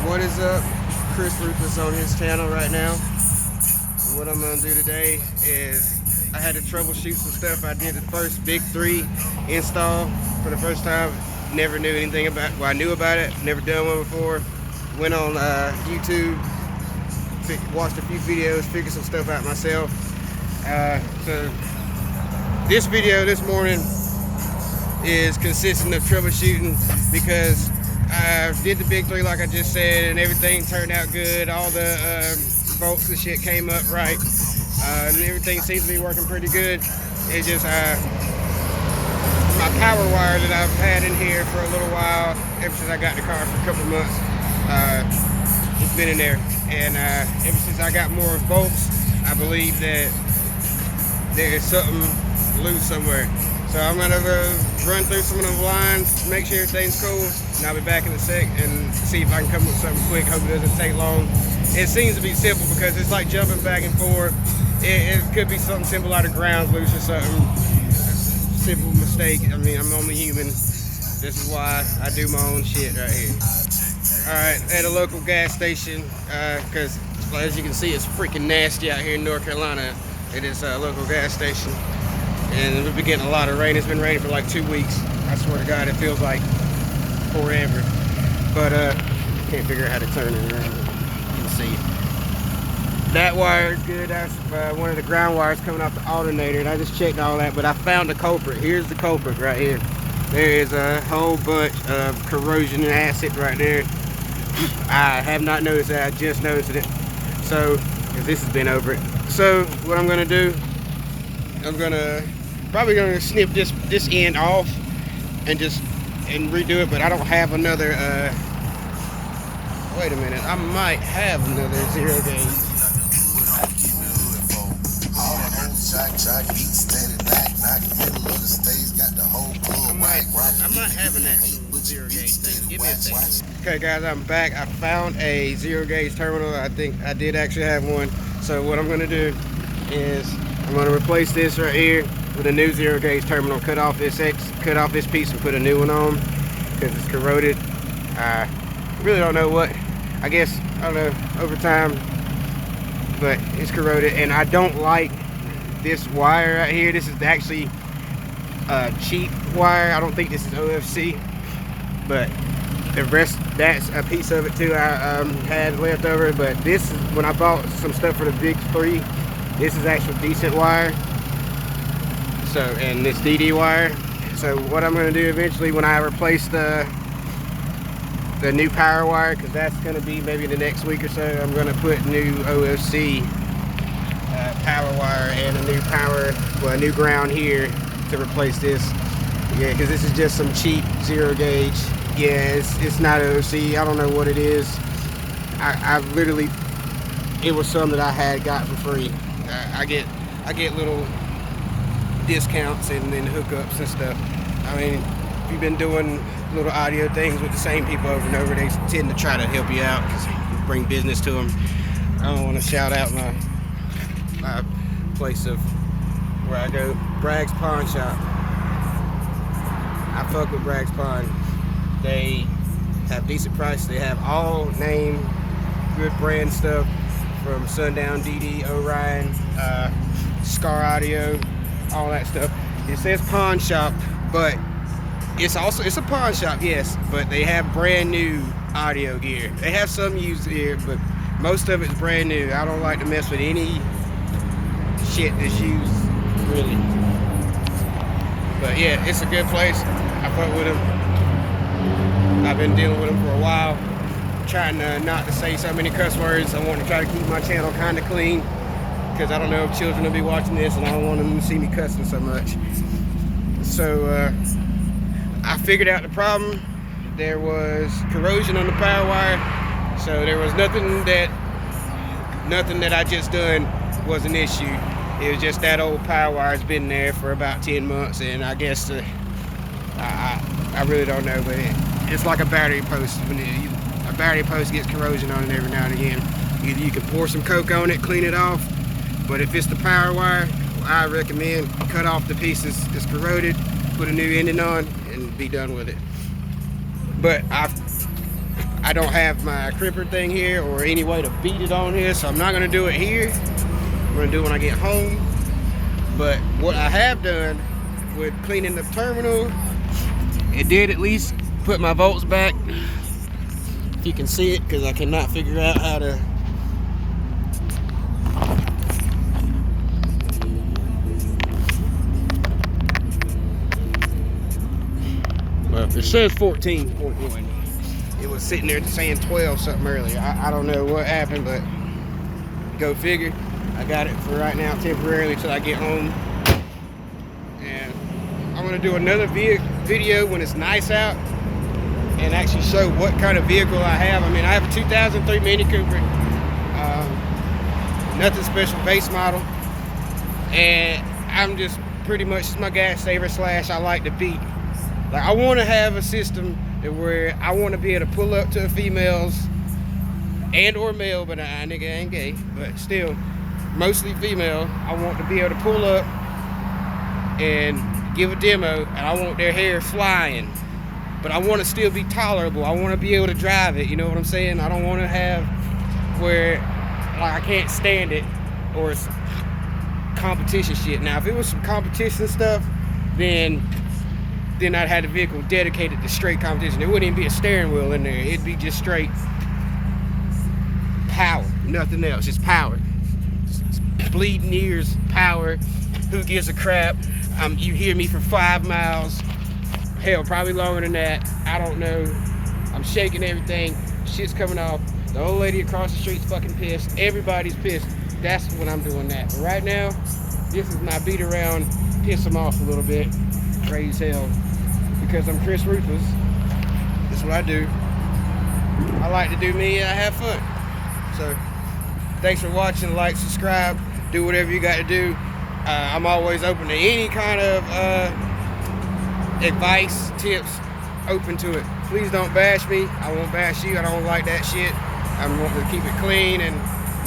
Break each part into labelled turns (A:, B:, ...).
A: What is up? Chris Rufus on his channel right now. And what I'm gonna do today is I had to troubleshoot some stuff. I did the first Big 3 install for the first time. Never knew anything about. Well, I knew about it. Never done one before. Went on YouTube, watched a few videos, figured some stuff out myself. So this video this morning is consisting of troubleshooting because I did the Big 3 like I just said, and everything turned out good. All the bolts and shit came up right, and everything seems to be working pretty good. It's just my power wire that I've had in here for a little while, ever since I got the car for a couple months. It's been in there, and ever since I got more bolts, I believe that there is something loose somewhere. So I'm gonna run through some of the lines, make sure everything's cool, and I'll be back in a sec and see if I can come up with something quick. Hope it doesn't take long. It seems to be simple because it's like jumping back and forth. It could be something simple out of grounds loose or something. Simple mistake. I mean, I'm only human. This is why I do my own shit right here. Alright, at a local gas station, because as you can see, it's freaking nasty out here in North Carolina. It is a local gas station. And we've been getting a lot of rain. It's been raining for like 2 weeks. I swear to God, it feels like forever. But can't figure out how to turn it around. You can see it. That wire is good. That's one of the ground wires coming off the alternator. And I just checked all that, but I found the culprit. Here's the culprit right here. There is a whole bunch of corrosion and acid right there. I have not noticed that. I just noticed it. So, because this has been over it. So, what I'm gonna do, I'm probably gonna snip this end off and redo it, but I don't have another wait a minute, I might have another zero gauge. I might have an actual zero gauge thing. Give me a second. Okay guys, I'm back. I found a zero gauge terminal. I think I did actually have one. So what I'm gonna do is I'm gonna replace this right here with a new zero gauge terminal. Cut off this piece and put a new one on because it's corroded. I really don't know what. I guess I don't know over time, but it's corroded, and I don't like this wire right here. This is actually a cheap wire. I don't think this is OFC, but the rest, that's a piece of it too. I had left over, but this is when I bought some stuff for the Big 3. This is actual decent wire. So, and this DD wire. So what I'm going to do eventually when I replace the new power wire, because that's going to be maybe the next week or so, I'm going to put new OFC power wire and a new ground here to replace this. Yeah, because this is just some cheap zero gauge. Yeah, it's not OFC. I don't know what it is. I literally, it was some that I had got for free. I get little discounts and then hookups and stuff. I mean, if you've been doing little audio things with the same people over and over, they tend to try to help you out because you bring business to them. I don't want to shout out my place of where I go, Bragg's Pawn Shop. I fuck with Bragg's Pawn. They have decent prices. They have all name good brand stuff from Sundown, DD, Orion, Scar Audio, all that stuff. It says pawn shop, but it's a pawn shop, yes, but they have brand new audio gear. They have some used gear, but most of it's brand new. I don't like to mess with any shit that's used, really. But yeah, it's a good place. I fuck with them. I've been dealing with them for a while. Trying not to say so many cuss words. I want to try to keep my channel kind of clean because I don't know if children will be watching this and I don't want them to see me cussing so much. So I figured out the problem. There was corrosion on the power wire, so there was nothing that I just done was an issue. It was just that old power wire's been there for about 10 months, and I guess I really don't know, but it's like a battery post. When a battery post gets corrosion on it every now and again. Either you can pour some Coke on it, clean it off, but if it's the power wire, I recommend cut off the pieces that's corroded, put a new ending on, and be done with it. But I I don't have my cripper thing here or any way to beat it on here, so I'm not gonna do it here. I'm gonna do it when I get home. But what I have done with cleaning the terminal, it did at least put my volts back. If you can see it, because I cannot figure out how to. Well, it says 14.1. It was sitting there saying 12 something earlier. I don't know what happened, but go figure. I got it for right now temporarily till I get home. And I'm gonna do another video when it's nice out and actually show what kind of vehicle I have. I mean, I have a 2003 Mini Cooper. Nothing special, base model. And I'm just pretty much my gas saver / I like to beat. Like, I want to have a system where I want to be able to pull up to females and or male, but I nigga ain't gay, but still mostly female. I want to be able to pull up and give a demo, and I want their hair flying, but I want to still be tolerable. I want to be able to drive it, you know what I'm saying? I don't want to have where like I can't stand it or it's competition shit. Now if it was some competition stuff, then I'd have the vehicle dedicated to straight competition. There wouldn't even be a steering wheel in there. It'd be just straight power, nothing else, just power. Just bleeding ears, power. Who gives a crap? You hear me for 5 miles. Hell, probably longer than that. I don't know. I'm shaking everything. Shit's coming off. The old lady across the street's fucking pissed. Everybody's pissed. That's when I'm doing that. But right now, this is my beat around, piss them off a little bit. Raise hell. Because I'm Chris Ruthless. That's what I do. I like to do me and I have fun. So, thanks for watching. Like, subscribe, do whatever you got to do. I'm always open to any kind of advice, tips, open to it. Please don't bash me. I won't bash you. I don't like that shit. I want to keep it clean and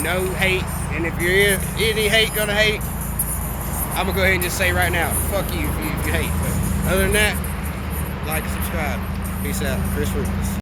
A: no hate. And if you're any hate gonna hate, I'm gonna go ahead and just say right now, fuck you if you hate. But other than that, like and subscribe. Peace out. Chris Ruthless.